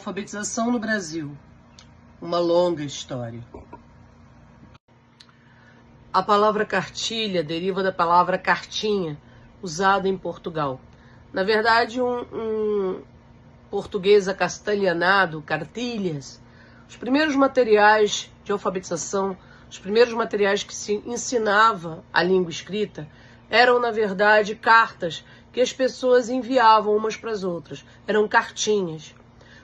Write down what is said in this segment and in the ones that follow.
alfabetização no Brasil. Uma longa história. A palavra cartilha deriva da palavra cartinha, usada em Portugal. Na verdade, um português acastelhanado, cartilhas. Os primeiros materiais de alfabetização, os primeiros materiais que se ensinava a língua escrita, eram, na verdade, cartas que as pessoas enviavam umas para as outras. Eram cartinhas.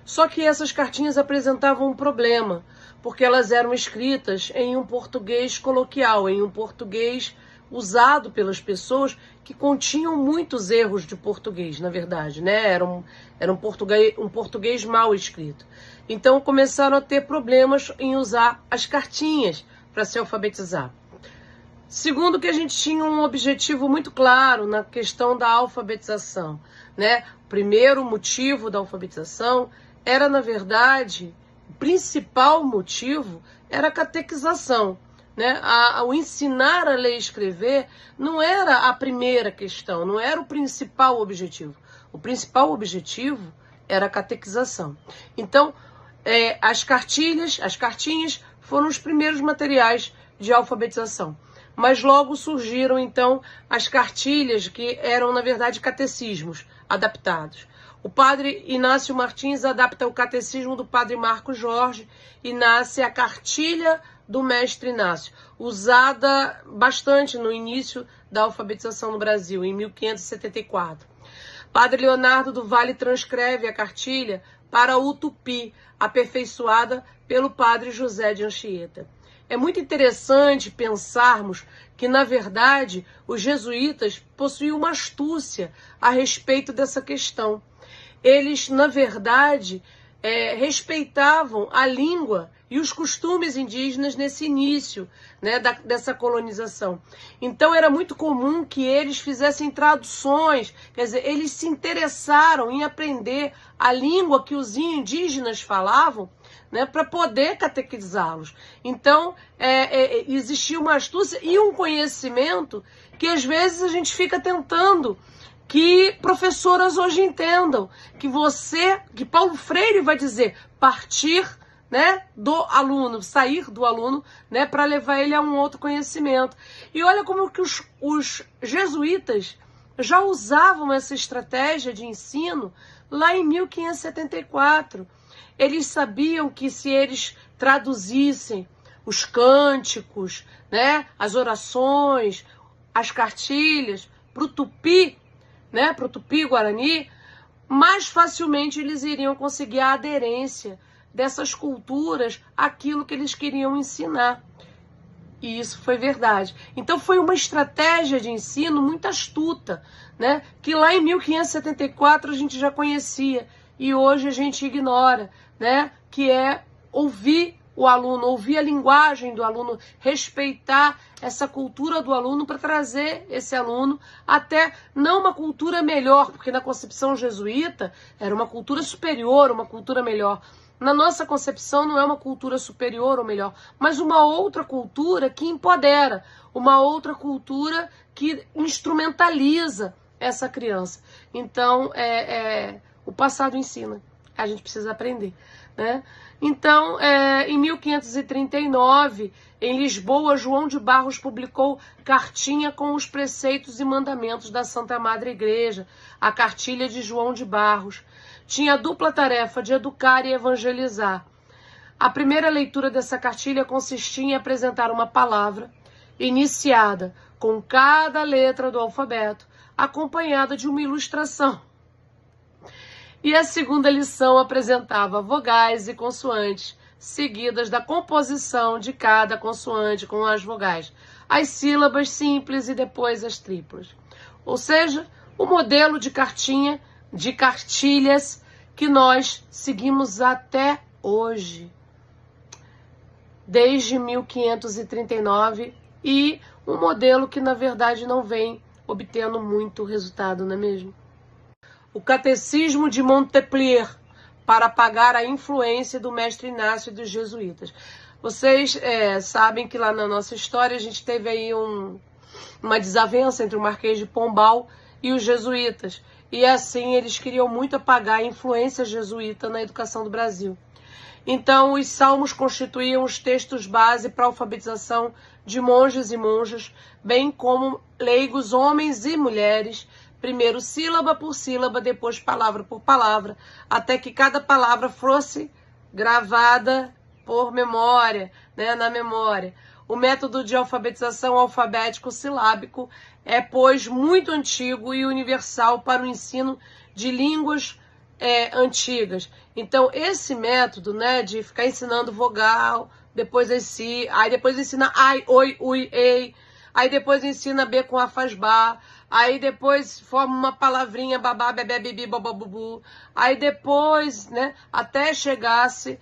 Só que essas cartinhas apresentavam um problema, porque elas eram escritas em um português coloquial, em um português usado pelas pessoas que continham muitos erros de português, na verdade, né? Era um português mal escrito. Então começaram a ter problemas em usar as cartinhas para se alfabetizar. Segundo que a gente tinha um objetivo muito claro na questão da alfabetização, né? O primeiro motivo da alfabetização era, na verdade, o principal motivo era a catequização, né? O ensinar a ler e escrever não era a primeira questão, não era o principal objetivo. O principal objetivo era a catequização. Então, as cartinhas foram os primeiros materiais de alfabetização. Mas logo surgiram, então, as cartilhas, que eram, na verdade, catecismos adaptados. O padre Inácio Martins adapta o catecismo do padre Marco Jorge e nasce a cartilha do mestre Inácio, usada bastante no início da alfabetização no Brasil, em 1574. Padre Leonardo do Vale transcreve a cartilha para o tupi, aperfeiçoada pelo padre José de Anchieta. É muito interessante pensarmos que, na verdade, os jesuítas possuíam uma astúcia a respeito dessa questão. Eles, na verdade, respeitavam a língua e os costumes indígenas nesse início, né, dessa colonização. Então era muito comum que eles fizessem traduções, quer dizer, eles se interessaram em aprender a língua que os indígenas falavam, né, para poder catequizá-los. Então existia uma astúcia e um conhecimento que às vezes a gente fica tentando que professoras hoje entendam, que Paulo Freire vai dizer, partir, né, do aluno, sair do aluno, né, para levar ele a um outro conhecimento. E olha como que os jesuítas já usavam essa estratégia de ensino lá em 1574. Eles sabiam que se eles traduzissem os cânticos, né, as orações, as cartilhas para o tupi, né, para o tupi-guarani, mais facilmente eles iriam conseguir a aderência dessas culturas àquilo que eles queriam ensinar. E isso foi verdade. Então foi uma estratégia de ensino muito astuta, né, que lá em 1574 a gente já conhecia e hoje a gente ignora, né, que é ouvir o aluno, ouvir a linguagem do aluno, respeitar essa cultura do aluno para trazer esse aluno até não uma cultura melhor, porque na concepção jesuíta era uma cultura superior, uma cultura melhor. Na nossa concepção não é uma cultura superior ou melhor, mas uma outra cultura que empodera, uma outra cultura que instrumentaliza essa criança. Então, o passado ensina, a gente precisa aprender, né? Então, em 1539, em Lisboa, João de Barros publicou cartinha com os preceitos e mandamentos da Santa Madre Igreja, a cartilha de João de Barros. Tinha a dupla tarefa de educar e evangelizar. A primeira leitura dessa cartilha consistia em apresentar uma palavra iniciada com cada letra do alfabeto, acompanhada de uma ilustração. E a segunda lição apresentava vogais e consoantes, seguidas da composição de cada consoante com as vogais, as sílabas simples e depois as triplas. Ou seja, o modelo de cartilhas que nós seguimos até hoje, desde 1539, e um modelo que, na verdade, não vem obtendo muito resultado, não é mesmo? O Catecismo de Montpellier, para apagar a influência do mestre Inácio e dos jesuítas. Vocês sabem que lá na nossa história a gente teve aí uma desavença entre o Marquês de Pombal e os jesuítas. e assim eles queriam muito apagar a influência jesuíta na educação do Brasil. Então, os salmos constituíam os textos base para a alfabetização de monges e monjas, bem como leigos, homens e mulheres, primeiro sílaba por sílaba, depois palavra por palavra, até que cada palavra fosse gravada por memória, né, na memória. O método de alfabetização alfabético silábico é, pois, muito antigo e universal para o ensino de línguas antigas. Então, esse método, né, de ficar ensinando vogal, depois esse, aí depois ensina ai, oi, ui, ei, aí depois ensina B com A faz Bá, aí depois forma uma palavrinha babá, bebê, bibi, babá, bubu, aí depois, né, até chegasse,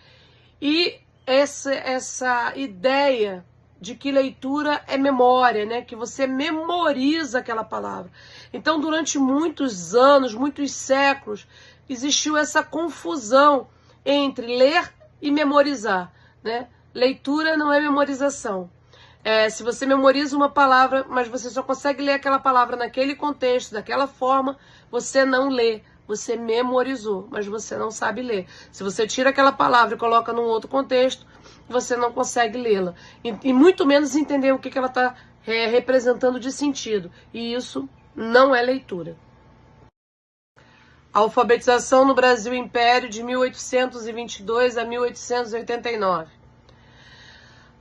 e essa ideia de que leitura é memória, né, que você memoriza aquela palavra. Então, durante muitos anos, muitos séculos, existiu essa confusão entre ler e memorizar, né? Leitura não é memorização. Se você memoriza uma palavra, mas você só consegue ler aquela palavra naquele contexto, daquela forma, você não lê. Você memorizou, mas você não sabe ler. Se você tira aquela palavra e coloca num outro contexto, você não consegue lê-la. E muito menos entender o que ela está representando de sentido. E isso não é leitura. A alfabetização no Brasil Império de 1822 a 1889.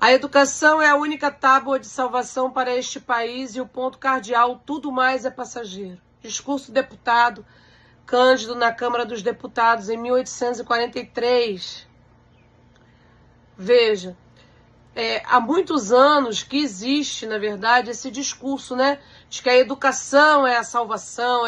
A educação é a única tábua de salvação para este país e o ponto cardeal, tudo mais é passageiro. Discurso do deputado Cândido na Câmara dos Deputados em 1843. Veja, há muitos anos que existe, na verdade, esse discurso, né, de que a educação é a salvação,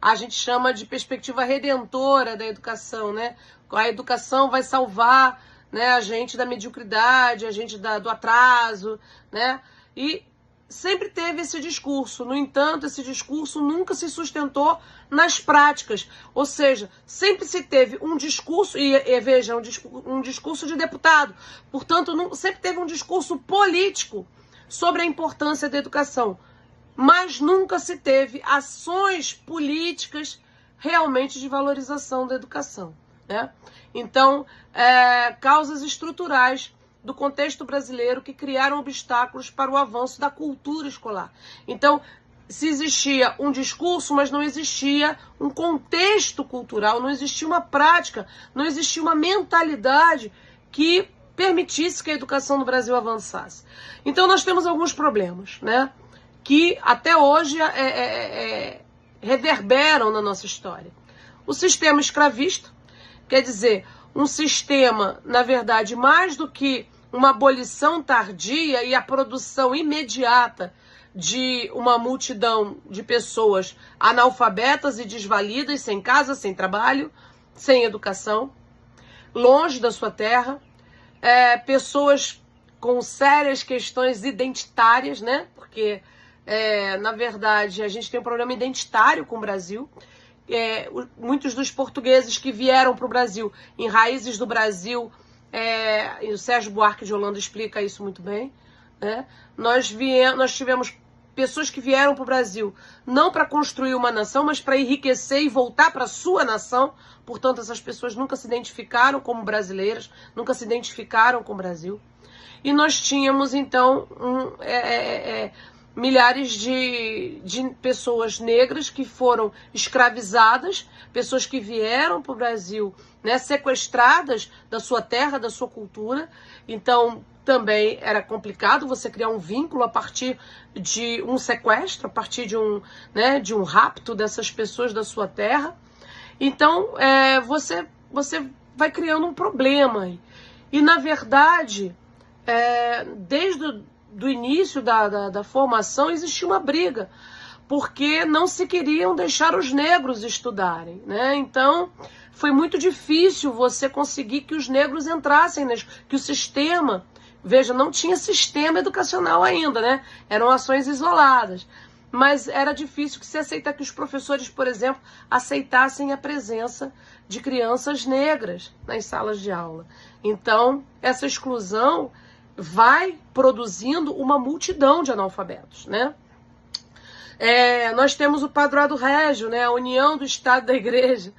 a gente chama de perspectiva redentora da educação, né? A educação vai salvar, né, a gente da mediocridade, a gente do atraso, né? E sempre teve esse discurso. No entanto, esse discurso nunca se sustentou nas práticas. Ou seja, sempre se teve um discurso, e veja, um discurso de deputado. Portanto, sempre teve um discurso político sobre a importância da educação. Mas nunca se teve ações políticas realmente de valorização da educação, né? Então, causas estruturais do contexto brasileiro que criaram obstáculos para o avanço da cultura escolar. Então, se existia um discurso, mas não existia um contexto cultural, não existia uma prática, não existia uma mentalidade que permitisse que a educação no Brasil avançasse. Então, nós temos alguns problemas, né, que até hoje reverberam na nossa história. O sistema escravista, quer dizer, um sistema, na verdade, mais do que uma abolição tardia e a produção imediata de uma multidão de pessoas analfabetas e desvalidas, sem casa, sem trabalho, sem educação, longe da sua terra, pessoas com sérias questões identitárias, né? Porque, na verdade, a gente tem um problema identitário com o Brasil. Muitos dos portugueses que vieram para o Brasil, em raízes do Brasil, e o Sérgio Buarque de Holanda explica isso muito bem, né? Nós tivemos pessoas que vieram para o Brasil não para construir uma nação, mas para enriquecer e voltar para a sua nação. Portanto, essas pessoas nunca se identificaram como brasileiras, nunca se identificaram com o Brasil. E nós tínhamos, então, milhares de pessoas negras que foram escravizadas, pessoas que vieram para o Brasil, né, sequestradas da sua terra, da sua cultura. Então, também era complicado você criar um vínculo a partir de um sequestro, a partir de um rapto dessas pessoas da sua terra. Então, você vai criando um problema. E, na verdade, desde do início da formação, existia uma briga, porque não se queriam deixar os negros estudarem, né? Então, foi muito difícil você conseguir que os negros entrassem, que o sistema, veja, não tinha sistema educacional ainda, né? Eram ações isoladas, mas era difícil que se aceitar que os professores, por exemplo, aceitassem a presença de crianças negras nas salas de aula. Então, essa exclusão vai produzindo uma multidão de analfabetos, né? Nós temos o Padroado Régio, né, a união do Estado e da Igreja,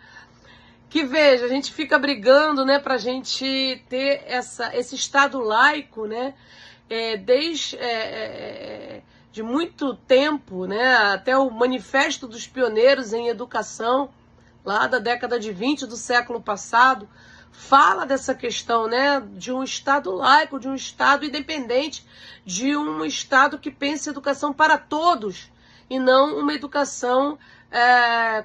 que, veja, a gente fica brigando, né, para a gente ter esse Estado laico, né, desde de muito tempo, né, até o Manifesto dos Pioneiros em Educação, lá da década de 20 do século passado, fala dessa questão, né, de um Estado laico, de um Estado independente, de um Estado que pense educação para todos, e não uma educação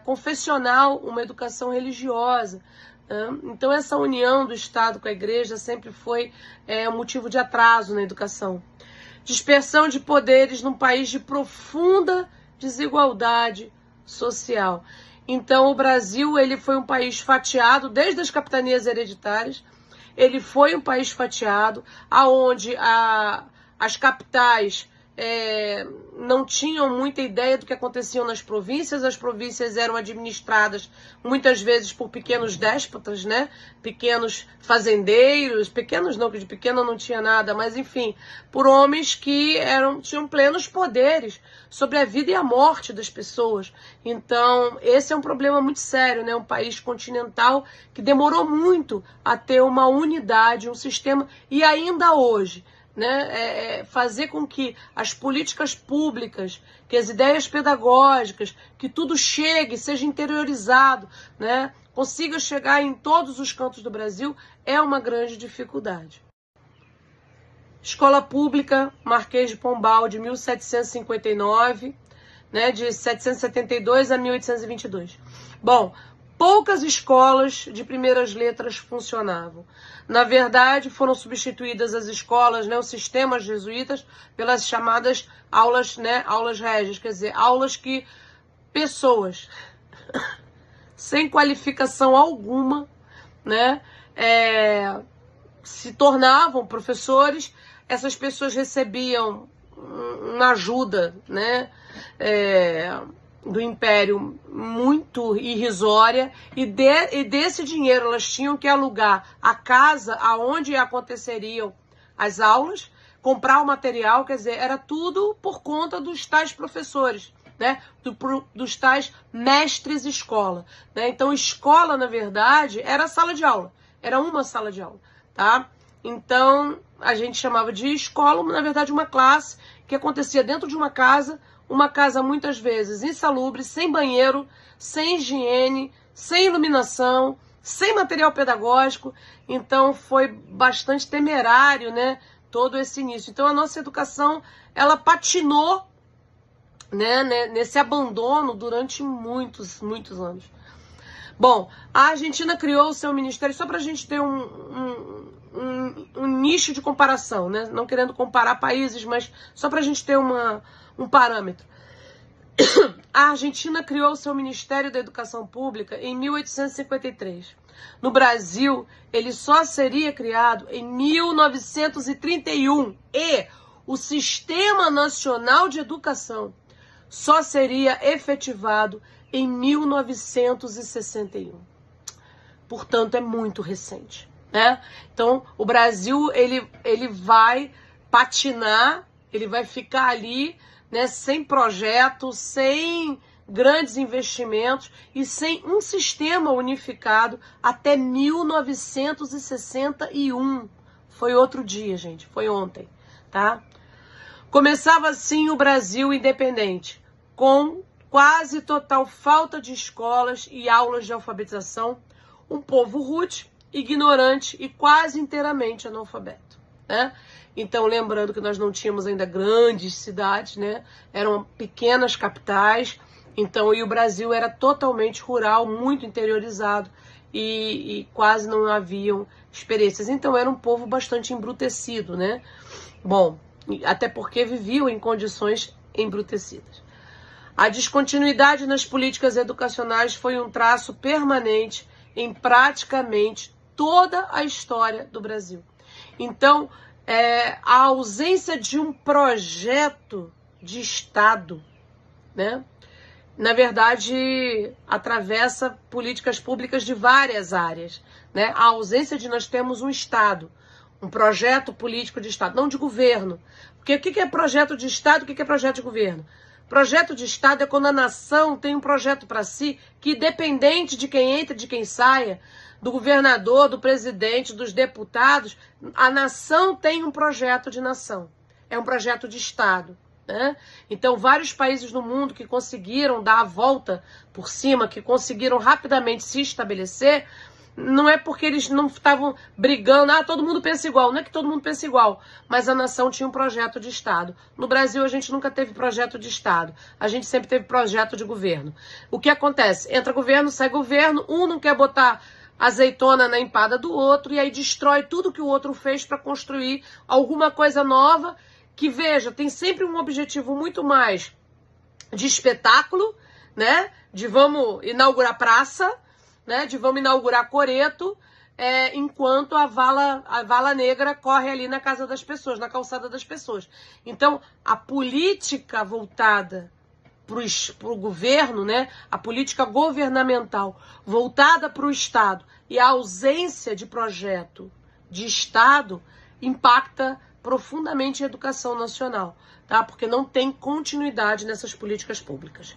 confessional, uma educação religiosa. Então essa união do Estado com a Igreja sempre foi um motivo de atraso na educação. Dispersão de poderes num país de profunda desigualdade social. Então o Brasil, ele foi um país fatiado desde as capitanias hereditárias. Ele foi um país fatiado, aonde as capitais não tinham muita ideia do que acontecia nas províncias. As províncias eram administradas muitas vezes por pequenos déspotas, né? Pequenos fazendeiros, pequenos não, que de pequeno não tinha nada, mas enfim, por homens que tinham plenos poderes sobre a vida e a morte das pessoas. Então, esse é um problema muito sério, né? Um país continental que demorou muito a ter uma unidade, um sistema, e ainda hoje, né, fazer com que as políticas públicas, que as ideias pedagógicas, que tudo chegue, seja interiorizado, né, consiga chegar em todos os cantos do Brasil, é uma grande dificuldade. Escola Pública Marquês de Pombal, de 1759, né, de 772 a 1822. Bom, poucas escolas de primeiras letras funcionavam. Na verdade, foram substituídas as escolas, né, os sistemas jesuítas, pelas chamadas aulas, né, aulas régias, quer dizer, aulas que pessoas sem qualificação alguma, né, se tornavam professores. Essas pessoas recebiam uma ajuda, né, do Império muito irrisória, e desse dinheiro elas tinham que alugar a casa aonde aconteceriam as aulas, comprar o material, quer dizer, era tudo por conta dos tais professores, né, dos tais mestres escola, né? Então escola, na verdade, era sala de aula, era uma sala de aula, tá? Então a gente chamava de escola, na verdade, uma classe que acontecia dentro de uma casa muitas vezes insalubre, sem banheiro, sem higiene, sem iluminação, sem material pedagógico. Então foi bastante temerário, né, todo esse início. Então a nossa educação, ela patinou, né, nesse abandono durante muitos anos. Bom, a Argentina criou o seu ministério, só para a gente ter um nicho de comparação, né? Não querendo comparar países, mas só para a gente ter um parâmetro. A Argentina criou o seu Ministério da Educação Pública em 1853. No Brasil, ele só seria criado em 1931 e o Sistema Nacional de Educação só seria efetivado em 1961. Portanto, é muito recente, né? Então, o Brasil, ele vai patinar, ele vai ficar ali, né, sem projeto, sem grandes investimentos e sem um sistema unificado até 1961. Foi outro dia, gente, foi ontem, tá? Começava assim o Brasil independente, com quase total falta de escolas e aulas de alfabetização, um povo rude, ignorante e quase inteiramente analfabeto, né? Então, lembrando que nós não tínhamos ainda grandes cidades, né? Eram pequenas capitais, então, e o Brasil era totalmente rural, muito interiorizado e quase não haviam experiências. Então, era um povo bastante embrutecido, né? Bom, até porque viviam em condições embrutecidas. A descontinuidade nas políticas educacionais foi um traço permanente em praticamente toda a história do Brasil. Então, a ausência de um projeto de Estado, né, na verdade, atravessa políticas públicas de várias áreas, né? A ausência de nós termos um Estado, um projeto político de Estado, não de governo. Porque o que é projeto de Estado, o que é projeto de governo? Projeto de Estado é quando a nação tem um projeto para si que, independente de quem entre, de quem saia, do governador, do presidente, dos deputados, a nação tem um projeto de nação. É um projeto de Estado. Né? Então, vários países no mundo que conseguiram dar a volta por cima, que conseguiram rapidamente se estabelecer, não é porque eles não estavam brigando, todo mundo pensa igual. Não é que todo mundo pensa igual, mas a nação tinha um projeto de Estado. No Brasil, a gente nunca teve projeto de Estado. A gente sempre teve projeto de governo. O que acontece? Entra governo, sai governo, um não quer botar azeitona na empada do outro, e aí destrói tudo que o outro fez para construir alguma coisa nova, que, veja, tem sempre um objetivo muito mais de espetáculo, né? De vamos inaugurar praça, né? De vamos inaugurar coreto, enquanto a vala negra corre ali na casa das pessoas, na calçada das pessoas. Então, a política voltada para o governo, né? A política governamental voltada para o Estado e a ausência de projeto de Estado impacta profundamente a educação nacional, tá? Porque não tem continuidade nessas políticas públicas.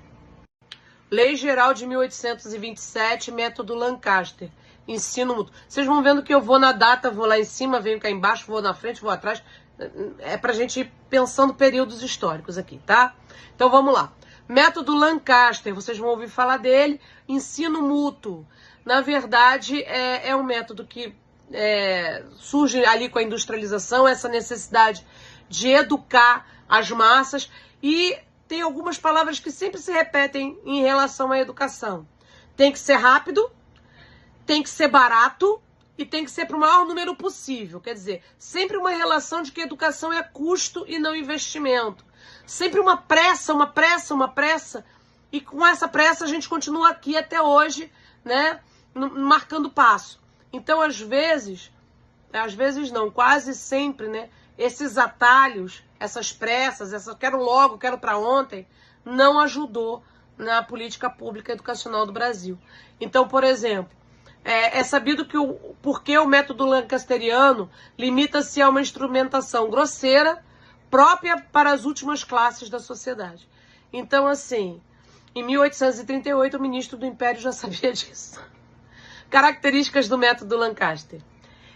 Lei Geral de 1827, método Lancaster, ensino mútuo. Vocês vão vendo que eu vou na data, vou lá em cima, venho cá embaixo, vou na frente, vou atrás. É pra gente ir pensando períodos históricos aqui, tá? Então vamos lá. Método Lancaster, vocês vão ouvir falar dele. Ensino mútuo. Na verdade, é um método que surge ali com a industrialização, essa necessidade de educar as massas, e tem algumas palavras que sempre se repetem em relação à educação. Tem que ser rápido, tem que ser barato e tem que ser para o maior número possível. Quer dizer, sempre uma relação de que educação é custo e não investimento. Sempre uma pressa, e com essa pressa a gente continua aqui até hoje, né, marcando passo. Então, às vezes não, quase sempre, né, esses atalhos, essas pressas, quero logo, quero para ontem, não ajudou na política pública educacional do Brasil. Então, por exemplo, é sabido que porque o método lancasteriano limita-se a uma instrumentação grosseira, própria para as últimas classes da sociedade. Então, assim, em 1838, o ministro do Império já sabia disso. Características do método Lancaster.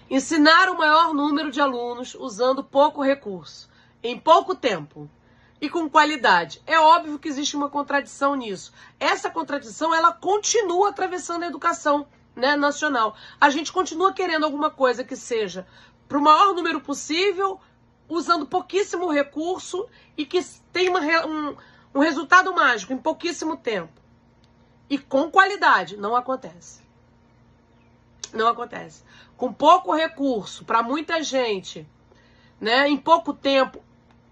Ensinar o maior número de alunos usando pouco recurso, em pouco tempo e com qualidade. É óbvio que existe uma contradição nisso. Essa contradição, ela continua atravessando a educação, né, nacional. A gente continua querendo alguma coisa que seja para o maior número possível, usando pouquíssimo recurso e que tenha um resultado mágico em pouquíssimo tempo. E com qualidade. Não acontece. Não acontece. Com pouco recurso, para muita gente, né, em pouco tempo,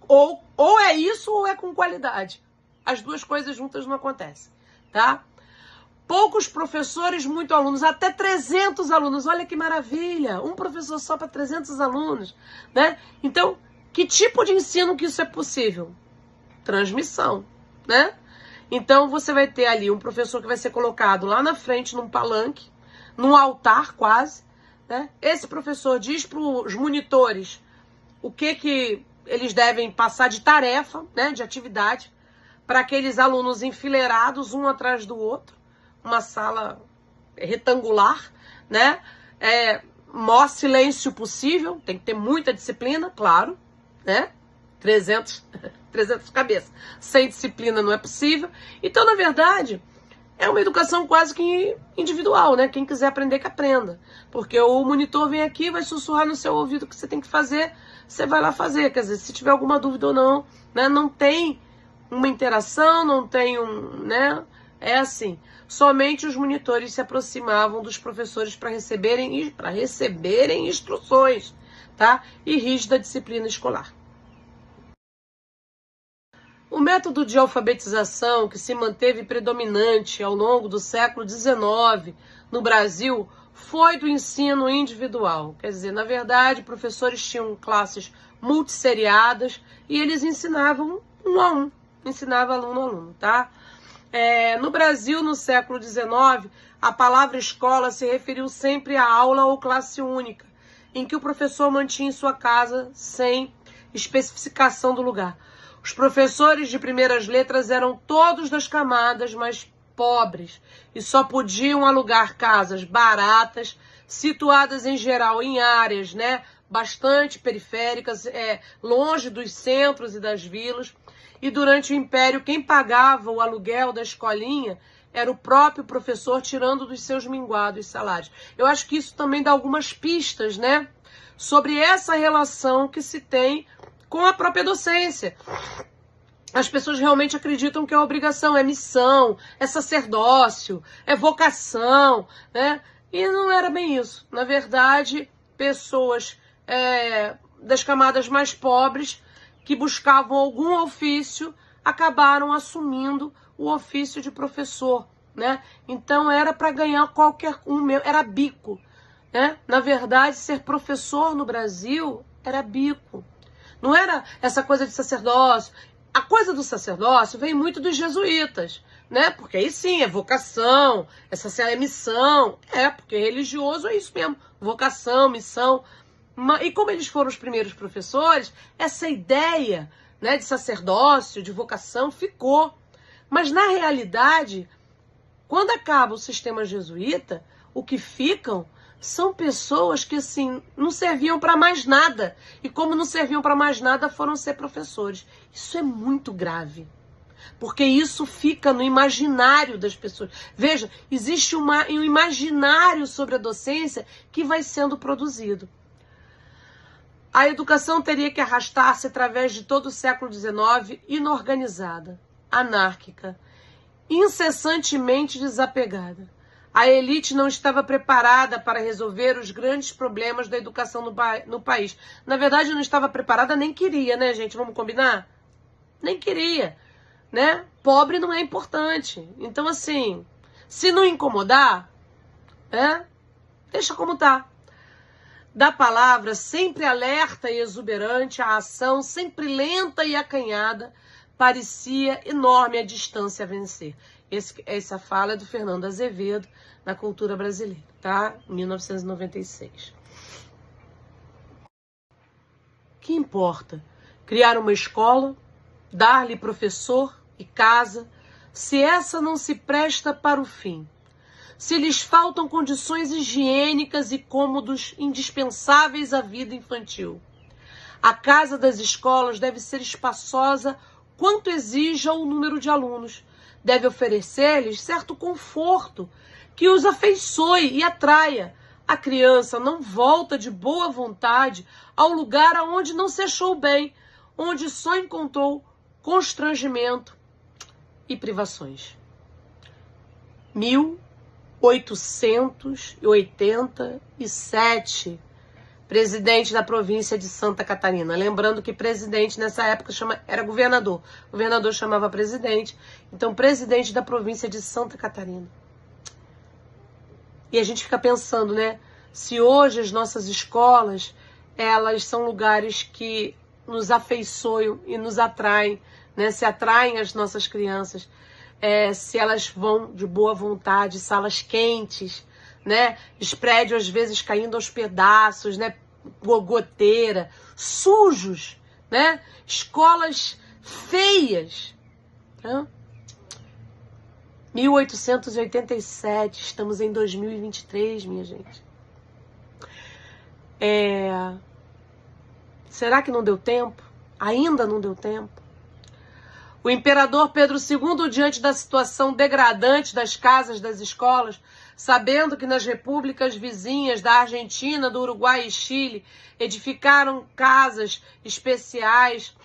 ou é isso ou é com qualidade. As duas coisas juntas não acontecem, tá? Poucos professores, muito alunos, até 300 alunos. Olha que maravilha! Um professor só para 300 alunos, né? Então, que tipo de ensino que isso é possível? Transmissão, né? Então, você vai ter ali um professor que vai ser colocado lá na frente, num palanque, num altar quase, né? Esse professor diz para os monitores o que eles devem passar de tarefa, né, de atividade, para aqueles alunos enfileirados, um atrás do outro, uma sala retangular, né? Maior silêncio possível, tem que ter muita disciplina, claro, né? 300 cabeças. Sem disciplina não é possível. Então, na verdade, é uma educação quase que individual, né? Quem quiser aprender, que aprenda. Porque o monitor vem aqui, vai sussurrar no seu ouvido o que você tem que fazer, você vai lá fazer. Quer dizer, se tiver alguma dúvida ou não, né? Não tem uma interação, não tem né? É assim. Somente os monitores se aproximavam dos professores para receberem instruções, tá? E rígida disciplina escolar. O método de alfabetização que se manteve predominante ao longo do século XIX no Brasil foi do ensino individual. Quer dizer, na verdade, professores tinham classes multisseriadas e eles ensinavam um a um, ensinavam aluno a aluno, tá? No Brasil, no século XIX, a palavra escola se referiu sempre à aula ou classe única, em que o professor mantinha em sua casa sem especificação do lugar. Os professores de primeiras letras eram todos das camadas mais pobres e só podiam alugar casas baratas, situadas em geral em áreas, né, bastante periféricas, longe dos centros e das vilas. E durante o Império, quem pagava o aluguel da escolinha era o próprio professor, tirando dos seus minguados salários. Eu acho que isso também dá algumas pistas, né, sobre essa relação que se tem com a própria docência. As pessoas realmente acreditam que é obrigação, é missão, é sacerdócio, é vocação, né? E não era bem isso. Na verdade, pessoas das camadas mais pobres que buscavam algum ofício acabaram assumindo o ofício de professor, né? Então era para ganhar qualquer um, era bico, né? Na verdade, ser professor no Brasil era bico. Não era essa coisa de sacerdócio. A coisa do sacerdócio vem muito dos jesuítas, né? Porque aí sim, é vocação, essa é missão. Porque religioso é isso mesmo, vocação, missão. E como eles foram os primeiros professores, essa ideia, né, de sacerdócio, de vocação, ficou. Mas na realidade, quando acaba o sistema jesuíta, o que ficam são pessoas que, assim, não serviam para mais nada. E como não serviam para mais nada, foram ser professores. Isso é muito grave. Porque isso fica no imaginário das pessoas. Veja, existe um imaginário sobre a docência que vai sendo produzido. A educação teria que arrastar-se através de todo o século XIX, inorganizada, anárquica, incessantemente desapegada. A elite não estava preparada para resolver os grandes problemas da educação no país. Na verdade, não estava preparada, nem queria, né, gente? Vamos combinar? Nem queria, né? Pobre não é importante. Então, assim, se não incomodar, deixa como tá. Da palavra sempre alerta e exuberante, a ação sempre lenta e acanhada, parecia enorme a distância a vencer. Essa fala é do Fernando Azevedo, na Cultura Brasileira, tá? 1996. Que importa? Criar uma escola, dar-lhe professor e casa, se essa não se presta para o fim? Se lhes faltam condições higiênicas e cômodos indispensáveis à vida infantil? A casa das escolas deve ser espaçosa quanto exija o número de alunos. Deve oferecer-lhes certo conforto que os afeiçoe e atraia. A criança não volta de boa vontade ao lugar aonde não se achou bem, onde só encontrou constrangimento e privações. 1887, presidente da província de Santa Catarina. Lembrando que presidente nessa época era governador. O governador chamava presidente. Então, presidente da província de Santa Catarina. E a gente fica pensando, né? Se hoje as nossas escolas, elas são lugares que nos afeiçoam e nos atraem, né? Se atraem as nossas crianças. Se elas vão de boa vontade, salas quentes, né? Os prédios às vezes caindo aos pedaços, né? Goteira, sujos, né? Escolas feias. Né? 1887, estamos em 2023, minha gente. Será que não deu tempo? Ainda não deu tempo? O imperador Pedro II, diante da situação degradante das casas das escolas, sabendo que nas repúblicas vizinhas da Argentina, do Uruguai e Chile, edificaram casas especiais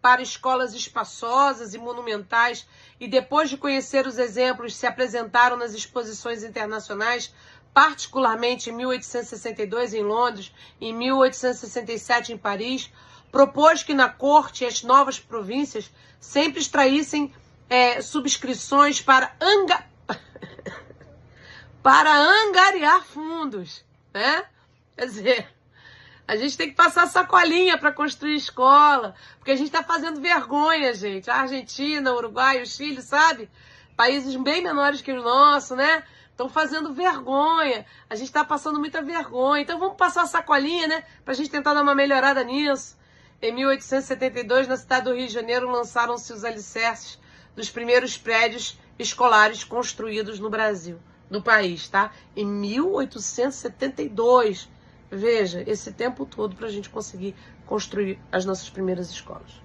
para escolas espaçosas e monumentais, e depois de conhecer os exemplos, se apresentaram nas exposições internacionais, particularmente em 1862 em Londres e em 1867 em Paris, propôs que na corte as novas províncias sempre extraíssem subscrições para angariar fundos, né? Quer dizer, a gente tem que passar sacolinha para construir escola, porque a gente está fazendo vergonha, gente. A Argentina, o Uruguai, o Chile, sabe? Países bem menores que o nosso, né? Estão fazendo vergonha. A gente está passando muita vergonha. Então vamos passar a sacolinha, né? Para a gente tentar dar uma melhorada nisso. Em 1872, na cidade do Rio de Janeiro, lançaram-se os alicerces dos primeiros prédios escolares construídos no Brasil, no país, tá? Em 1872. Veja, esse tempo todo para a gente conseguir construir as nossas primeiras escolas.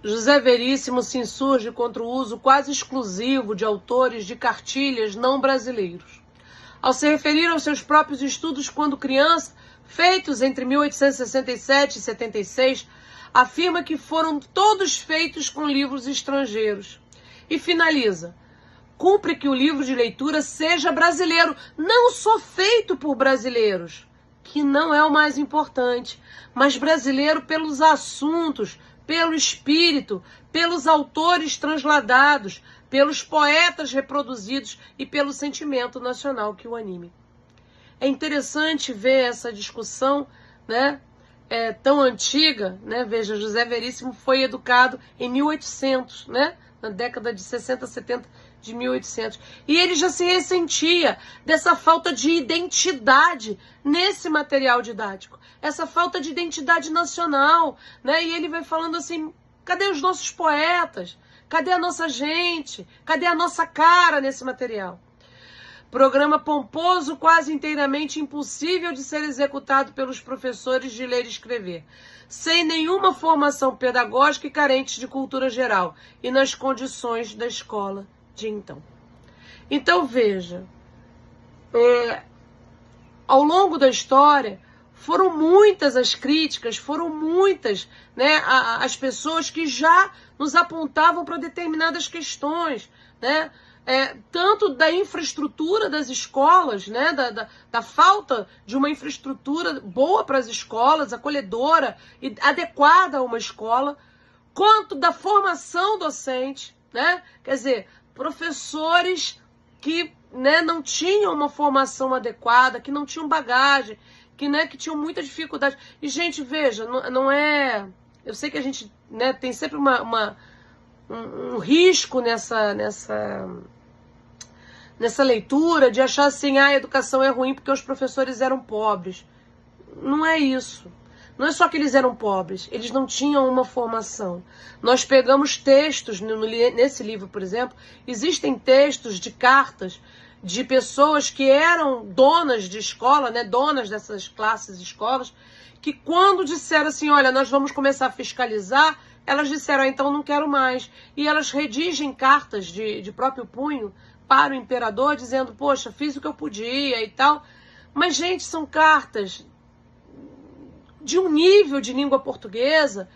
José Veríssimo se insurge contra o uso quase exclusivo de autores de cartilhas não brasileiros. Ao se referir aos seus próprios estudos quando criança, feitos entre 1867 e 76, afirma que foram todos feitos com livros estrangeiros. E finaliza: cumpre que o livro de leitura seja brasileiro, não só feito por brasileiros, que não é o mais importante, mas brasileiro pelos assuntos, pelo espírito, pelos autores transladados, pelos poetas reproduzidos e pelo sentimento nacional que o anime. É interessante ver essa discussão, né, tão antiga, né? Veja, José Veríssimo foi educado em 1800, né, na década de 60, 70 de 1800. E ele já se ressentia dessa falta de identidade nesse material didático, essa falta de identidade nacional, né? E ele vai falando assim: cadê os nossos poetas? Cadê a nossa gente? Cadê a nossa cara nesse material? Programa pomposo, quase inteiramente impossível de ser executado pelos professores de ler e escrever, sem nenhuma formação pedagógica e carentes de cultura geral, e nas condições da escola de então. Então, veja, ao longo da história, foram muitas as críticas, foram muitas, né, as pessoas que já nos apontavam para determinadas questões, né? Tanto da infraestrutura das escolas, né, da falta de uma infraestrutura boa para as escolas, acolhedora e adequada a uma escola, quanto da formação docente, né? Quer dizer, professores que, né, não tinham uma formação adequada, que não tinham bagagem, que, né, que tinham muita dificuldade. E, gente, veja, não é... Eu sei que a gente, né, tem sempre um risco nessa leitura de achar assim: a educação é ruim porque os professores eram pobres. Não é isso. Não é só que eles eram pobres, eles não tinham uma formação. Nós pegamos textos, nesse livro, por exemplo, existem textos de cartas de pessoas que eram donas de escola, né, donas dessas classes de escolas, que quando disseram assim: olha, nós vamos começar a fiscalizar, elas disseram: então não quero mais. E elas redigem cartas de próprio punho para o imperador, dizendo: poxa, fiz o que eu podia e tal. Mas, gente, são cartas de um nível de língua portuguesa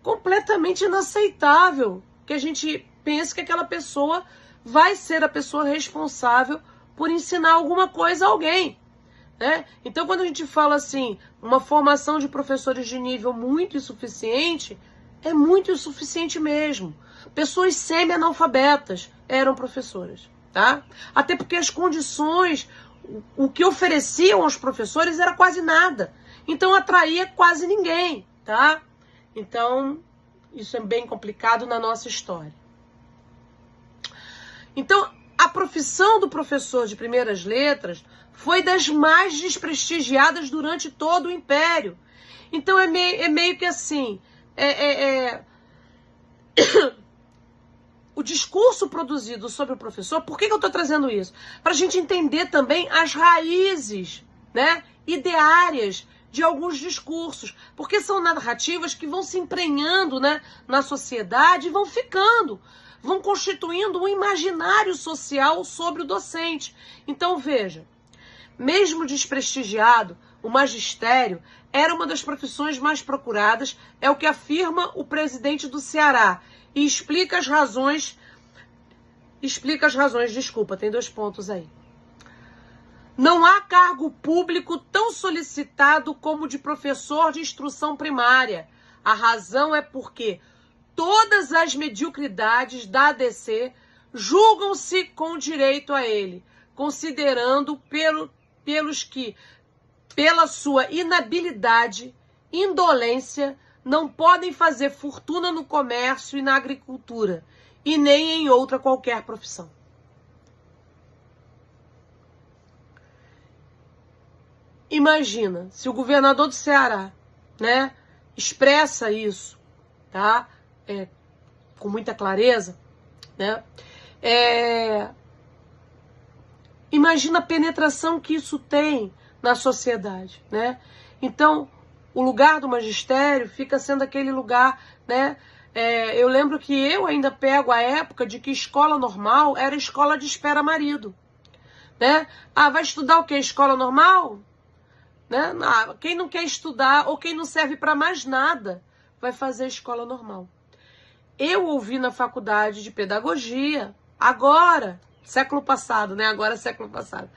completamente inaceitável, que a gente pense que aquela pessoa vai ser a pessoa responsável por ensinar alguma coisa a alguém, né? Então, quando a gente fala assim, uma formação de professores de nível muito insuficiente, é muito insuficiente mesmo. Pessoas semi-analfabetas eram professoras, tá? Até porque as condições, o que ofereciam aos professores era quase nada. Então, atraía quase ninguém, tá? Então, isso é bem complicado na nossa história. Então, a profissão do professor de primeiras letras foi das mais desprestigiadas durante todo o Império. Então, é meio que assim... O discurso produzido sobre o professor... Por que eu estou trazendo isso? Para a gente entender também as raízes, né, ideárias de alguns discursos, porque são narrativas que vão se emprenhando, né, na sociedade e vão ficando, vão constituindo um imaginário social sobre o docente. Então, veja, mesmo desprestigiado, o magistério era uma das profissões mais procuradas, é o que afirma o presidente do Ceará, e explica as razões, desculpa, tem 2 pontos aí. Não há cargo público tão solicitado como o de professor de instrução primária. A razão é porque todas as mediocridades da ADC julgam-se com direito a ele, considerando pelos que, pela sua inabilidade, indolência, não podem fazer fortuna no comércio e na agricultura, e nem em outra qualquer profissão. imagina, se o governador do Ceará, né, expressa isso, tá? Com muita clareza, né? Imagina a penetração que isso tem na sociedade, né? Então, o lugar do magistério fica sendo aquele lugar, né? Eu lembro que eu ainda pego a época de que escola normal era escola de espera-marido, né? Ah, vai estudar o quê? Escola normal? Né? Ah, quem não quer estudar ou quem não serve para mais nada vai fazer escola normal. Eu ouvi na faculdade de pedagogia, agora, século passado, né? Agora século passado,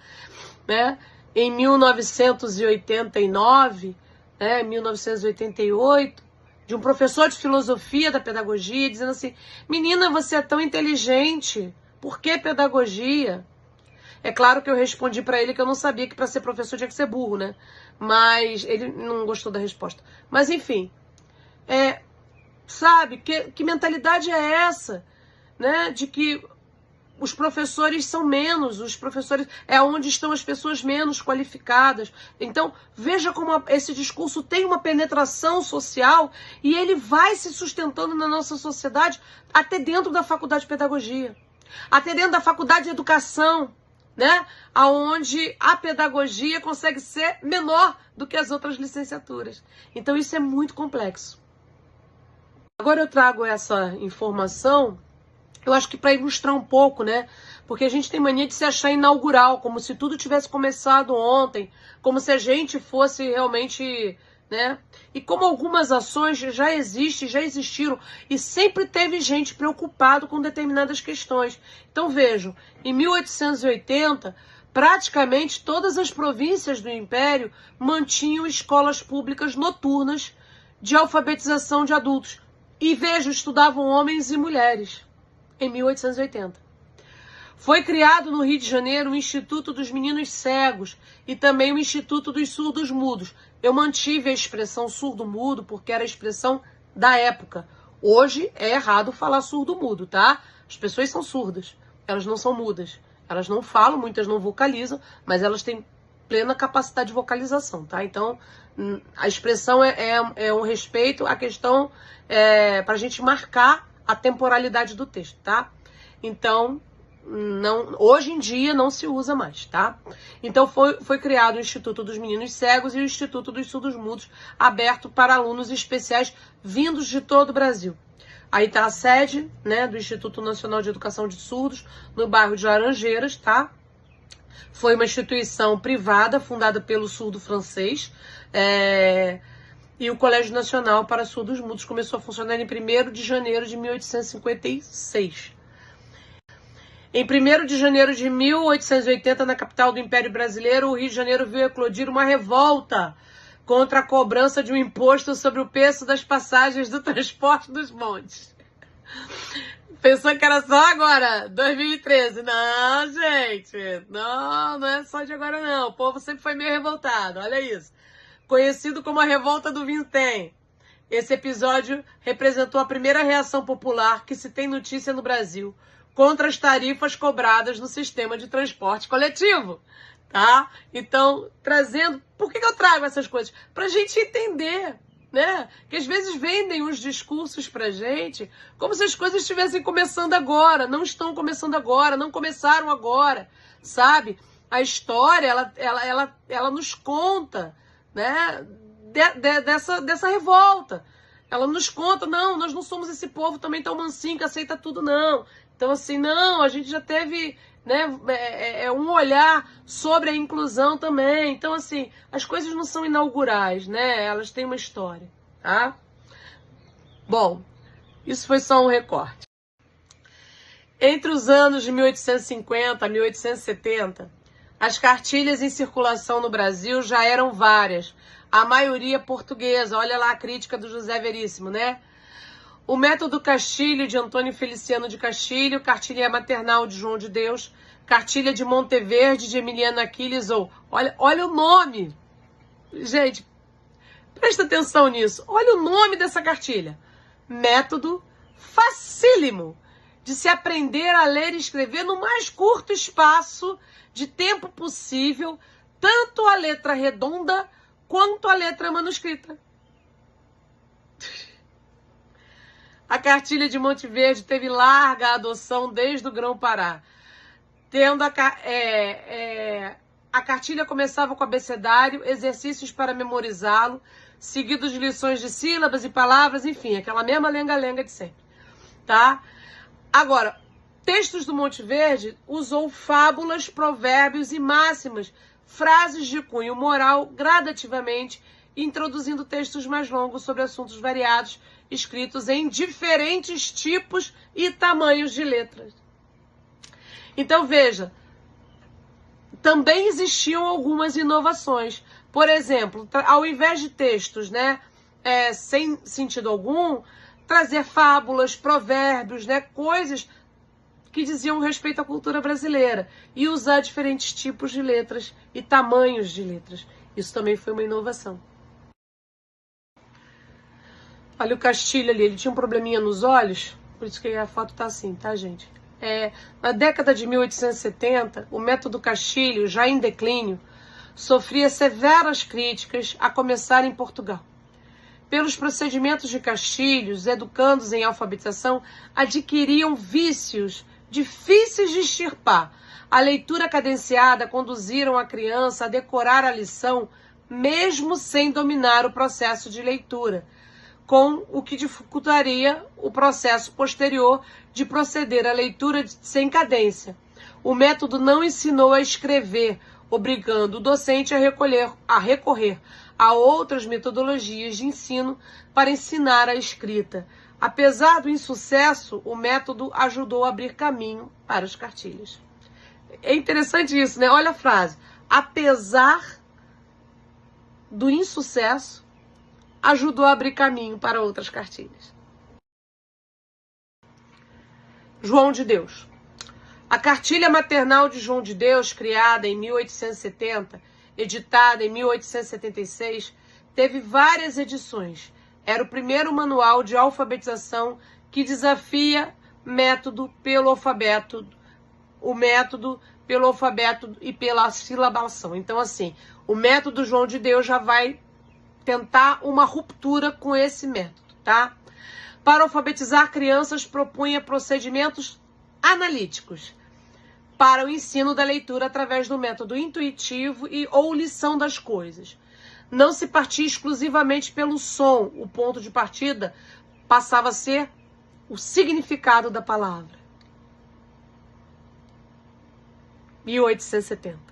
né? Em 1989, né? 1988, de um professor de filosofia da pedagogia, dizendo assim: menina, você é tão inteligente, por que pedagogia? É claro que eu respondi para ele que eu não sabia que para ser professor tinha que ser burro, né? Mas ele não gostou da resposta. Mas enfim, sabe, que mentalidade é essa, né? De que os professores são menos, os professores é onde estão as pessoas menos qualificadas. Então, veja como esse discurso tem uma penetração social e ele vai se sustentando na nossa sociedade até dentro da faculdade de pedagogia, até dentro da faculdade de educação, né? Aonde a pedagogia consegue ser menor do que as outras licenciaturas. Então, isso é muito complexo. Agora eu trago essa informação, eu acho que para ilustrar um pouco, né? Porque a gente tem mania de se achar inaugural, como se tudo tivesse começado ontem, como se a gente fosse realmente, né? E como algumas ações já existiram, e sempre teve gente preocupada com determinadas questões. Então vejam, em 1880, praticamente todas as províncias do Império mantinham escolas públicas noturnas de alfabetização de adultos. E vejam, estudavam homens e mulheres. Em 1880. Foi criado no Rio de Janeiro o Instituto dos Meninos Cegos e também o Instituto dos Surdos Mudos. Eu mantive a expressão surdo-mudo porque era a expressão da época. Hoje é errado falar surdo-mudo, tá? As pessoas são surdas, elas não são mudas. Elas não falam, muitas não vocalizam, mas elas têm plena capacidade de vocalização, tá? Então, a expressão é um respeito à questão para a gente marcar a temporalidade do texto, tá? Então, hoje em dia não se usa mais, tá? Então foi criado o Instituto dos Meninos Cegos e o Instituto dos Surdos Mudos, aberto para alunos especiais vindos de todo o Brasil. Aí tá a sede, né, do Instituto Nacional de Educação de Surdos, no bairro de Laranjeiras, tá? Foi uma instituição privada fundada pelo surdo francês, e o Colégio Nacional para Surdos Mudos começou a funcionar em 1º de janeiro de 1856. Em 1º de janeiro de 1880, na capital do Império Brasileiro, o Rio de Janeiro viu eclodir uma revolta contra a cobrança de um imposto sobre o preço das passagens do transporte dos bondes. Pensou que era só agora, 2013. Não, gente, não é só de agora não. O povo sempre foi meio revoltado, olha isso. Conhecido como a Revolta do Vintém. Esse episódio representou a primeira reação popular que se tem notícia no Brasil contra as tarifas cobradas no sistema de transporte coletivo, tá? Então, trazendo... Por que eu trago essas coisas? Pra gente entender, né? Que às vezes vendem os discursos pra gente como se as coisas estivessem começando agora. Não estão começando agora, não começaram agora, sabe? A história, ela nos conta, né, dessa revolta. Ela nos conta, não, nós não somos esse povo também tão mansinho que aceita tudo, não. Então, assim, não, a gente já teve, né, um olhar sobre a inclusão também. Então, assim, as coisas não são inaugurais, né? Elas têm uma história, tá? Bom, isso foi só um recorte. Entre os anos de 1850 a 1870, as cartilhas em circulação no Brasil já eram várias, a maioria portuguesa. Olha lá a crítica do José Veríssimo, né? O Método Castilho, de Antônio Feliciano de Castilho, Cartilha Maternal de João de Deus, Cartilha de Monteverde, de Emiliano Aquiles, olha o nome. Gente, presta atenção nisso. Olha o nome dessa cartilha. Método facílimo de se aprender a ler e escrever no mais curto espaço de tempo possível tanto a letra redonda quanto a letra manuscrita. A cartilha de Monte Verde teve larga adoção desde o Grão-Pará. Tendo a cartilha começava com abecedário, exercícios para memorizá-lo, seguidos de lições de sílabas e palavras, enfim, aquela mesma lenga-lenga de sempre, tá? Agora, Textos do Monte Verde usou fábulas, provérbios e máximas, frases de cunho moral, gradativamente, introduzindo textos mais longos sobre assuntos variados, escritos em diferentes tipos e tamanhos de letras. Então, veja, também existiam algumas inovações. Por exemplo, ao invés de textos, sem sentido algum, trazer fábulas, provérbios, coisas que diziam respeito à cultura brasileira e usar diferentes tipos de letras e tamanhos de letras. Isso também foi uma inovação. Olha o Castilho ali, ele tinha um probleminha nos olhos, por isso que a foto tá assim, tá, gente? Na década de 1870, o método Castilho, já em declínio, sofria severas críticas, a começar em Portugal. Pelos procedimentos de Castilho, os educandos em alfabetização adquiriam vícios difíceis de extirpar. A leitura cadenciada conduziram a criança a decorar a lição, mesmo sem dominar o processo de leitura, com o que dificultaria o processo posterior de proceder à leitura sem cadência. O método não ensinou a escrever, obrigando o docente a recorrer a outras metodologias de ensino para ensinar a escrita. Apesar do insucesso, o método ajudou a abrir caminho para os cartilhas. É interessante isso, né? Olha a frase. Apesar do insucesso, ajudou a abrir caminho para outras cartilhas. João de Deus. A cartilha maternal de João de Deus, criada em 1870, editada em 1876, teve várias edições. Era o primeiro manual de alfabetização que desafia o método pelo alfabeto e pela silabação. Então, assim, o método João de Deus já vai tentar uma ruptura com esse método, tá? Para alfabetizar crianças, propunha procedimentos analíticos para o ensino da leitura através do método intuitivo ou lição das coisas. Não se partia exclusivamente pelo som, o ponto de partida passava a ser o significado da palavra. 1870.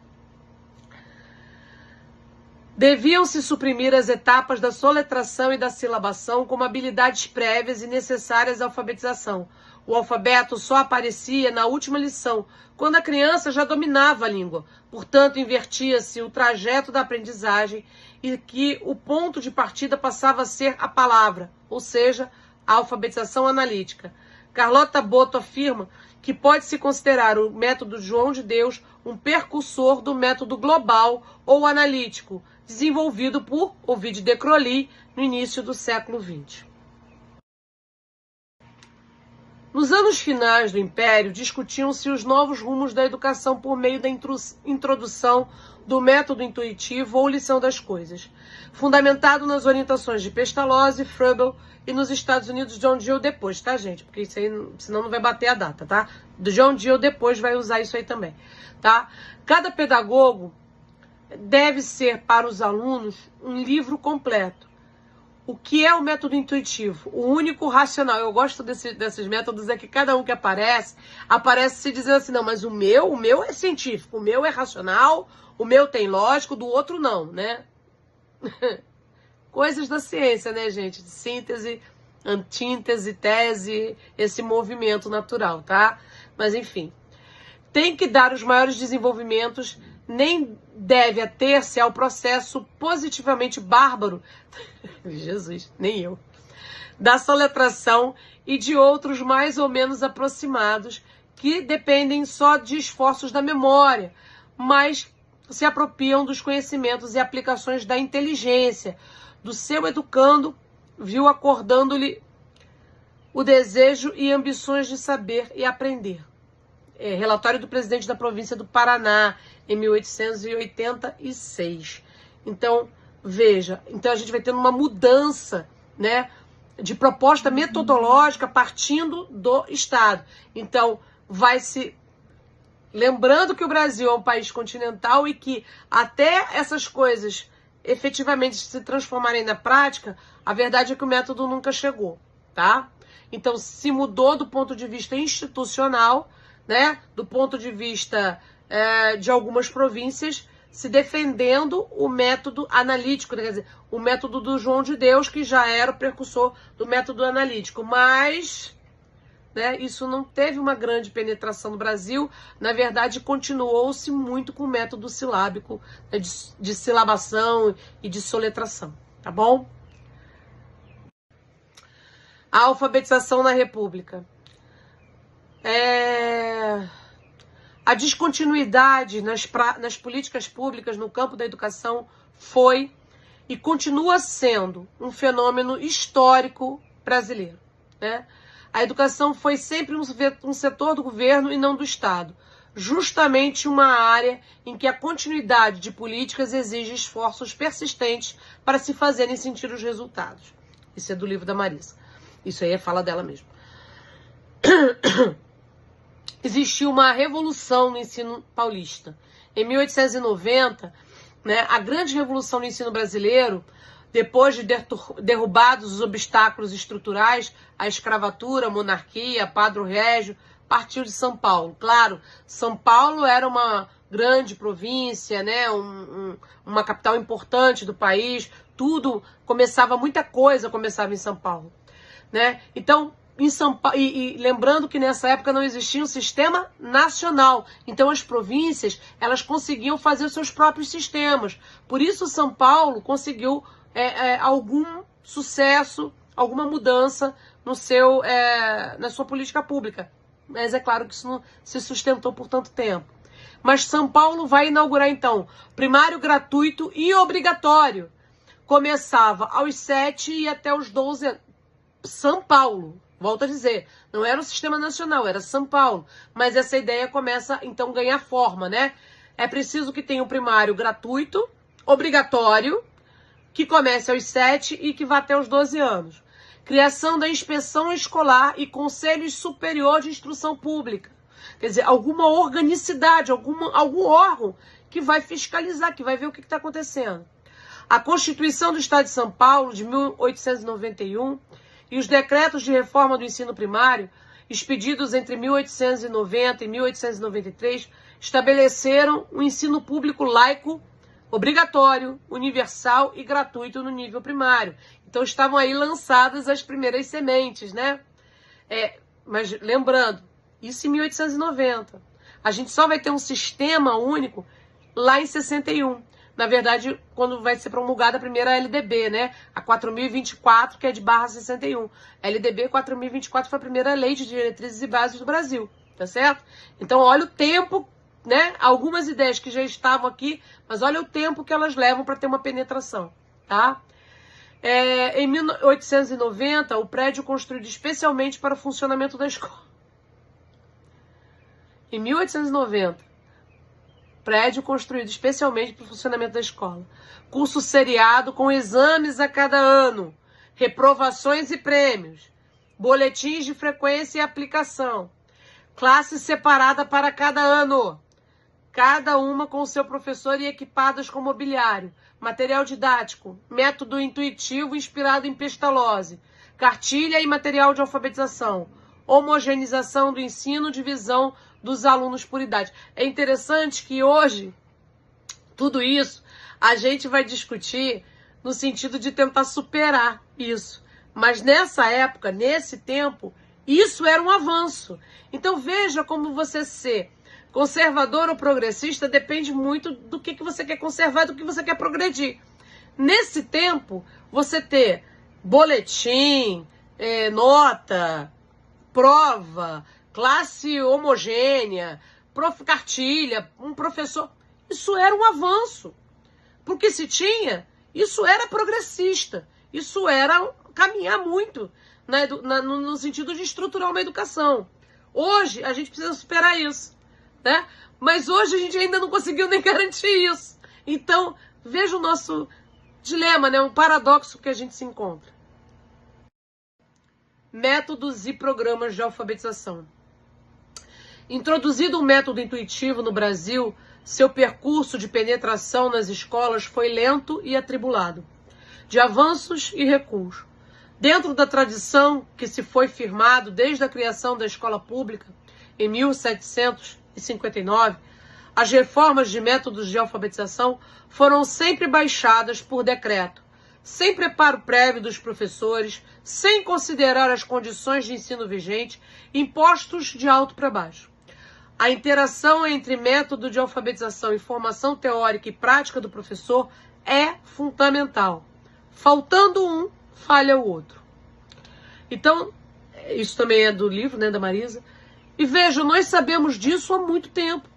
Deviam-se suprimir as etapas da soletração e da silabação como habilidades prévias e necessárias à alfabetização. O alfabeto só aparecia na última lição, quando a criança já dominava a língua. Portanto, invertia-se o trajeto da aprendizagem e que o ponto de partida passava a ser a palavra, ou seja, a alfabetização analítica. Carlota Boto afirma que pode-se considerar o método João de Deus um precursor do método global ou analítico, desenvolvido por Ovidio de Crowley no início do século XX. Nos anos finais do Império, discutiam-se os novos rumos da educação por meio da introdução do método intuitivo ou lição das coisas, fundamentado nas orientações de Pestalozzi, Froebel e nos Estados Unidos John Dewey depois, tá, gente? Porque isso aí, senão não vai bater a data, tá? Do John Dewey depois vai usar isso aí também, tá? Cada pedagogo deve ser para os alunos um livro completo. O que é o método intuitivo? O único racional. Eu gosto desses métodos é que cada um que aparece se dizendo assim, não, mas o meu é científico, o meu é racional, o meu tem lógico, do outro não, né? Coisas da ciência, né, gente? De síntese, antítese, tese, esse movimento natural, tá? Mas, enfim, tem que dar os maiores desenvolvimentos, nem deve ater-se ao processo positivamente bárbaro, Jesus, nem eu, da soletração e de outros mais ou menos aproximados que dependem só de esforços da memória, mas se apropriam dos conhecimentos e aplicações da inteligência, do seu educando, viu acordando-lhe o desejo e ambições de saber e aprender. relatório do presidente da província do Paraná, em 1886. Então, veja, então a gente vai tendo uma mudança, né, de proposta metodológica partindo do Estado. Então, vai se... Lembrando que o Brasil é um país continental e que até essas coisas efetivamente se transformarem na prática, a verdade é que o método nunca chegou, tá? Então, se mudou do ponto de vista institucional, né, do ponto de vista de algumas províncias, se defendendo o método analítico, né, quer dizer, o método do João de Deus, que já era o precursor do método analítico, mas... né, isso não teve uma grande penetração no Brasil. Na verdade, continuou-se muito com o método silábico, né, de silabação e de soletração, tá bom? A alfabetização na República. A descontinuidade nas políticas públicas no campo da educação foi e continua sendo um fenômeno histórico brasileiro, né? A educação foi sempre um setor do governo e não do Estado. Justamente uma área em que a continuidade de políticas exige esforços persistentes para se fazerem sentir os resultados. Isso é do livro da Marisa. Isso aí é fala dela mesmo. Existiu uma revolução no ensino paulista. Em 1890, né, a grande revolução no ensino brasileiro, depois de derrubados os obstáculos estruturais, a escravatura, a monarquia, Padre Régio, partiu de São Paulo. Claro, São Paulo era uma grande província, né, uma capital importante do país, muita coisa começava em São Paulo, né? Então, em São Paulo, e lembrando que nessa época não existia um sistema nacional, então as províncias, elas conseguiam fazer os seus próprios sistemas. Por isso São Paulo conseguiu algum sucesso, alguma mudança na sua política pública. Mas é claro que isso não se sustentou por tanto tempo. Mas São Paulo vai inaugurar, então, primário gratuito e obrigatório. Começava aos 7 e até os 12 anos. São Paulo, volto a dizer, não era o sistema nacional, era São Paulo. Mas essa ideia começa, então, a ganhar forma, né? É preciso que tenha um primário gratuito, obrigatório, que comece aos 7 e que vá até os 12 anos. Criação da inspeção escolar e Conselho Superior de Instrução Pública. Quer dizer, alguma organicidade, algum órgão que vai fiscalizar, que vai ver o que está acontecendo. A Constituição do Estado de São Paulo, de 1891, e os decretos de reforma do ensino primário, expedidos entre 1890 e 1893, estabeleceram um ensino público laico, obrigatório, universal e gratuito no nível primário. Então estavam aí lançadas as primeiras sementes, né? Mas lembrando, isso em 1890. A gente só vai ter um sistema único lá em 61. Na verdade, quando vai ser promulgada a primeira LDB, né? A 4.024, que é de /61. LDB 4.024 foi a primeira lei de diretrizes e bases do Brasil, tá certo? Então, olha o tempo, né? Algumas ideias que já estavam aqui, mas olha o tempo que elas levam para ter uma penetração, tá? Em 1890, o prédio construído especialmente para o funcionamento da escola. Em 1890, prédio construído especialmente para o funcionamento da escola. Curso seriado com exames a cada ano, reprovações e prêmios, boletins de frequência e aplicação, classe separada para cada ano, cada uma com seu professor e equipadas com mobiliário, material didático, método intuitivo inspirado em Pestalozzi, cartilha e material de alfabetização, homogeneização do ensino, divisão dos alunos por idade. É interessante que hoje, tudo isso, a gente vai discutir no sentido de tentar superar isso. Mas nessa época, nesse tempo, isso era um avanço. Então veja como você ser conservador ou progressista depende muito do que você quer conservar, do que você quer progredir. Nesse tempo, você ter boletim, nota, prova, classe homogênea, cartilha, um professor, isso era um avanço. Porque se isso era progressista, isso era caminhar muito no sentido de estruturar uma educação. Hoje, a gente precisa superar isso, né? Mas hoje a gente ainda não conseguiu nem garantir isso. Então, veja o nosso dilema, né? Um paradoxo que a gente se encontra. Métodos e programas de alfabetização. Introduzido um método intuitivo no Brasil, seu percurso de penetração nas escolas foi lento e atribulado, de avanços e recuos. Dentro da tradição que se foi firmado desde a criação da escola pública, em 1759, as reformas de métodos de alfabetização foram sempre baixadas por decreto, sem preparo prévio dos professores, sem considerar as condições de ensino vigente, impostos de alto para baixo. A interação entre método de alfabetização e formação teórica e prática do professor é fundamental. Faltando um, falha o outro. Então, isso também é do livro, né, da Marisa. E veja, nós sabemos disso há muito tempo.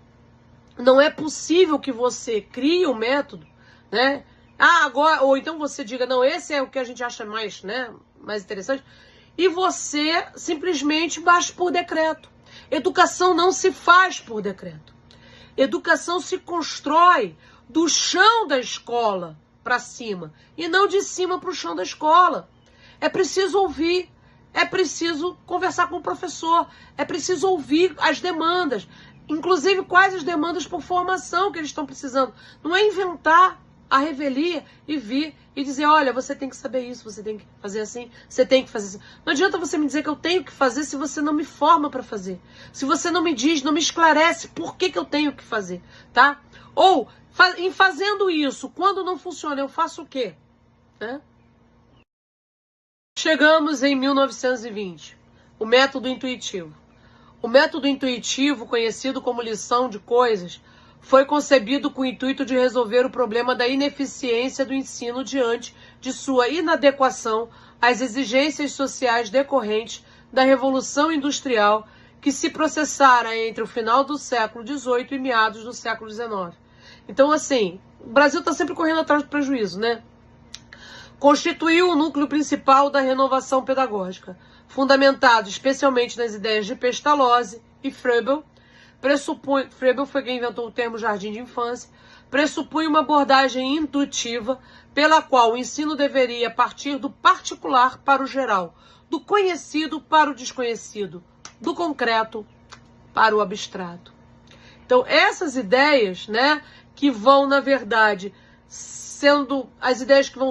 Não é possível que você crie um método, né? Agora, ou então você diga, não, esse é o que a gente acha mais, né, mais interessante, e você simplesmente baixa por decreto. Educação não se faz por decreto. Educação se constrói do chão da escola para cima e não de cima para o chão da escola. É preciso ouvir, é preciso conversar com o professor, é preciso ouvir as demandas, inclusive quais as demandas por formação que eles estão precisando. Não é inventar a revelia e vir e dizer, olha, você tem que saber isso, você tem que fazer assim, você tem que fazer assim. Não adianta você me dizer que eu tenho que fazer se você não me forma para fazer. Se você não me diz, não me esclarece por que eu tenho que fazer, tá? Ou, em fazendo isso, quando não funciona, eu faço o quê? Né? Chegamos em 1920, o método intuitivo. O método intuitivo, conhecido como lição de coisas, foi concebido com o intuito de resolver o problema da ineficiência do ensino diante de sua inadequação às exigências sociais decorrentes da Revolução Industrial que se processara entre o final do século XVIII e meados do século XIX. Então, assim, o Brasil está sempre correndo atrás do prejuízo, né? Constituiu o núcleo principal da renovação pedagógica, fundamentado especialmente nas ideias de Pestalozzi e Froebel. Froebel foi quem inventou o termo jardim de infância, pressupunha uma abordagem intuitiva pela qual o ensino deveria partir do particular para o geral, do conhecido para o desconhecido, do concreto para o abstrato. Então, essas ideias, né, que vão, na verdade, sendo as ideias que vão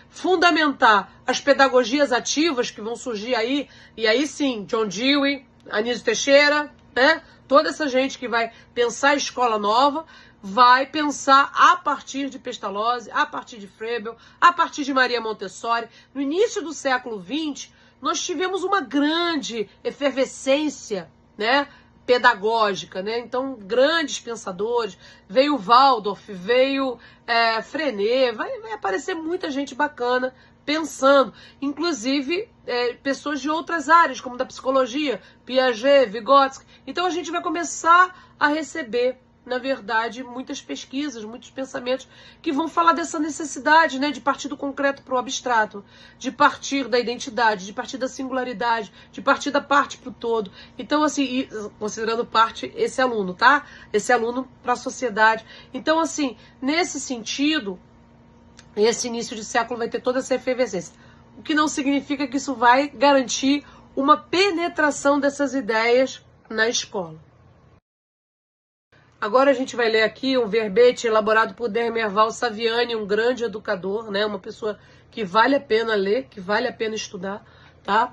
fundamentar as pedagogias ativas que vão surgir aí, e aí sim, John Dewey, Anísio Teixeira, né? Toda essa gente que vai pensar a escola nova vai pensar a partir de Pestalozzi, a partir de Froebel, a partir de Maria Montessori. No início do século XX, nós tivemos uma grande efervescência, né, pedagógica, né? Então, grandes pensadores, veio Waldorf, veio Freinet, vai aparecer muita gente bacana pensando, inclusive pessoas de outras áreas, como da psicologia, Piaget, Vygotsky. Então a gente vai começar a receber, na verdade, muitas pesquisas, muitos pensamentos que vão falar dessa necessidade, né, de partir do concreto para o abstrato, de partir da identidade, de partir da singularidade, de partir da parte para o todo. Então, assim, considerando parte esse aluno, tá? Esse aluno para a sociedade. Então, assim, nesse sentido, esse início de século vai ter toda essa efervescência. O que não significa que isso vai garantir uma penetração dessas ideias na escola. Agora a gente vai ler aqui um verbete elaborado por Demerval Saviani, um grande educador, né? Uma pessoa que vale a pena ler, que vale a pena estudar, tá?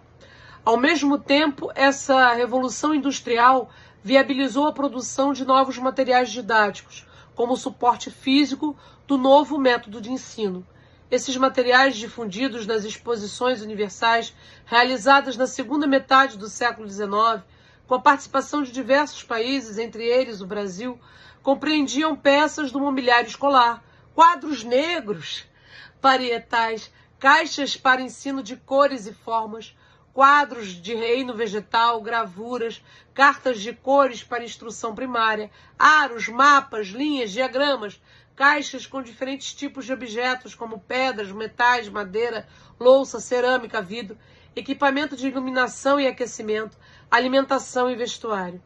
Ao mesmo tempo, essa revolução industrial viabilizou a produção de novos materiais didáticos, como suporte físico do novo método de ensino. Esses materiais difundidos nas exposições universais realizadas na segunda metade do século XIX, com a participação de diversos países, entre eles o Brasil, compreendiam peças do mobiliário escolar, quadros negros, parietais, caixas para ensino de cores e formas, quadros de reino vegetal, gravuras, cartas de cores para instrução primária, aros, mapas, linhas, diagramas, caixas com diferentes tipos de objetos, como pedras, metais, madeira, louça, cerâmica, vidro. equipamento de iluminação e aquecimento, alimentação e vestuário.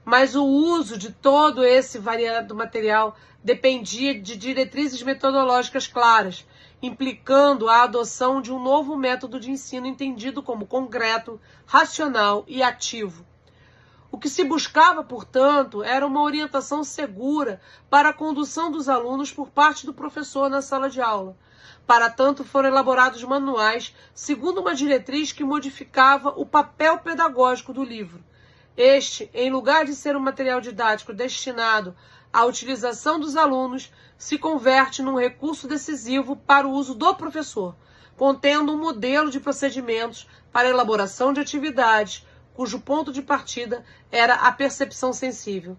Mas o uso de todo esse variado material dependia de diretrizes metodológicas claras, implicando a adoção de um novo método de ensino entendido como concreto, racional e ativo. O que se buscava, portanto, era uma orientação segura para a condução dos alunos por parte do professor na sala de aula. Para tanto, foram elaborados manuais segundo uma diretriz que modificava o papel pedagógico do livro. Este, em lugar de ser um material didático destinado à utilização dos alunos, se converte num recurso decisivo para o uso do professor, contendo um modelo de procedimentos para a elaboração de atividades, cujo ponto de partida era a percepção sensível.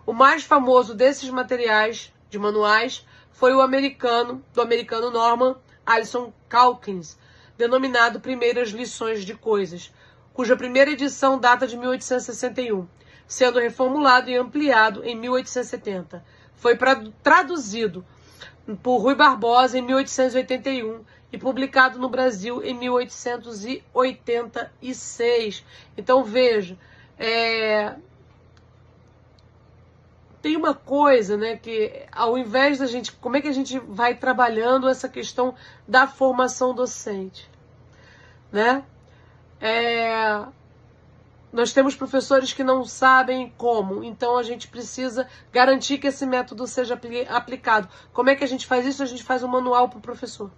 O mais famoso desses materiais, de manuais, foi o do americano Norman Alison Calkins, denominado Primeiras Lições de Coisas, cuja primeira edição data de 1861, sendo reformulado e ampliado em 1870. Foi traduzido por Rui Barbosa em 1881 e publicado no Brasil em 1886. Então, veja, tem uma coisa, né, que ao invés da gente, como é que a gente vai trabalhando essa questão da formação docente, né? Nós temos professores que não sabem como, então a gente precisa garantir que esse método seja aplicado. Como é que a gente faz isso? A gente faz um manual para o professor.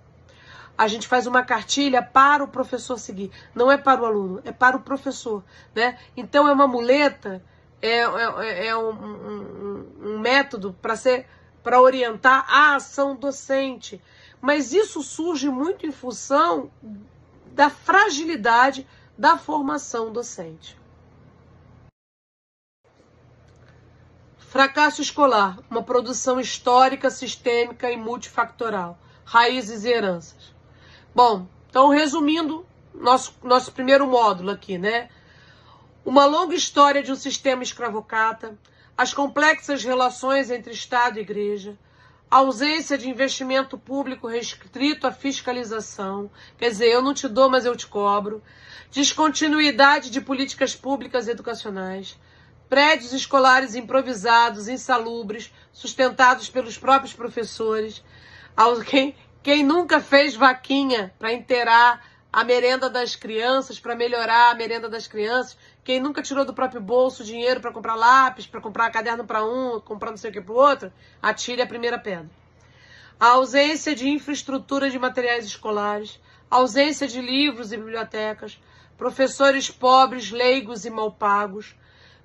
A gente faz uma cartilha para o professor seguir. Não é para o aluno, é para o professor, né? Então é uma muleta, um método para orientar a ação docente. Mas isso surge muito em função da fragilidade da formação docente. Fracasso escolar, uma produção histórica, sistêmica e multifactorial. Raízes e heranças. Bom, então resumindo nosso primeiro módulo aqui, né? Uma longa história de um sistema escravocrata, as complexas relações entre Estado e Igreja, a ausência de investimento público restrito à fiscalização, quer dizer, eu não te dou, mas eu te cobro, descontinuidade de políticas públicas educacionais, prédios escolares improvisados, insalubres, sustentados pelos próprios professores, quem nunca fez vaquinha para inteirar a merenda das crianças, para melhorar a merenda das crianças, quem nunca tirou do próprio bolso dinheiro para comprar lápis, para comprar caderno para um, comprar não sei o que para o outro, atire a primeira pedra. A ausência de infraestrutura de materiais escolares, a ausência de livros e bibliotecas, professores pobres, leigos e mal pagos,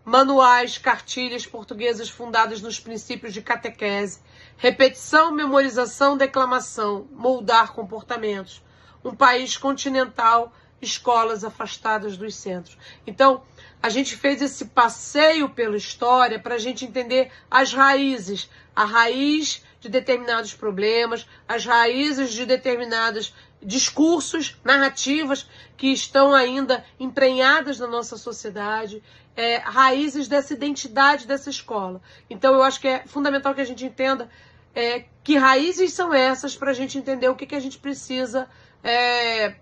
manuais, cartilhas portuguesas fundadas nos princípios de catequese, repetição, memorização, declamação, moldar comportamentos, um país continental, escolas afastadas dos centros. Então, a gente fez esse passeio pela história para a gente entender as raízes, a raiz de determinados problemas, as raízes de determinados discursos, narrativas que estão ainda emprenhadas na nossa sociedade, raízes dessa identidade dessa escola. Então, eu acho que é fundamental que a gente entenda que raízes são essas para a gente entender o que a gente precisa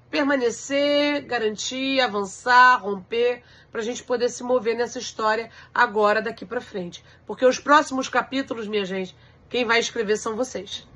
permanecer, garantir, avançar, romper, para a gente poder se mover nessa história agora, daqui para frente. Porque os próximos capítulos, minha gente, quem vai escrever são vocês.